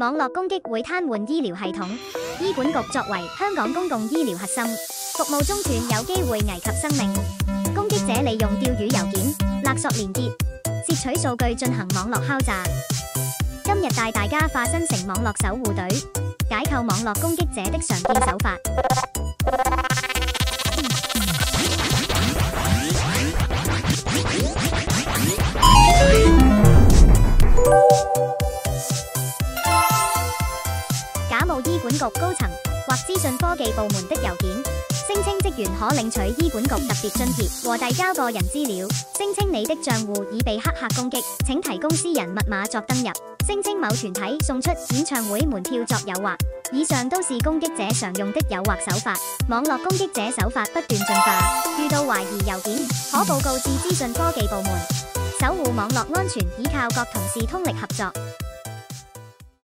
網絡攻擊會癱瘓醫療系統。醫管局作為香港公共醫療核心，服務中斷有機會危及生命。攻擊者利用釣魚郵件、勒索連結、竊取數據進行網絡敲詐。今日帶大家化身成網絡守護隊，解構網絡攻擊者的常見手法。假冒醫管局高層或資訊科技部門的郵件，聲稱職員可領取醫管局特別津貼和遞交個人資料，聲稱你的賬戶已被黑客攻擊，請提供私人密碼作登入，聲稱某團體送出演唱會門票作誘惑。以上都是攻擊者常用的誘惑手法。網絡攻擊者手法不斷進化，遇到懷疑郵件，可報告至資訊科技部門。守護網絡安全，依靠各同事通力合作。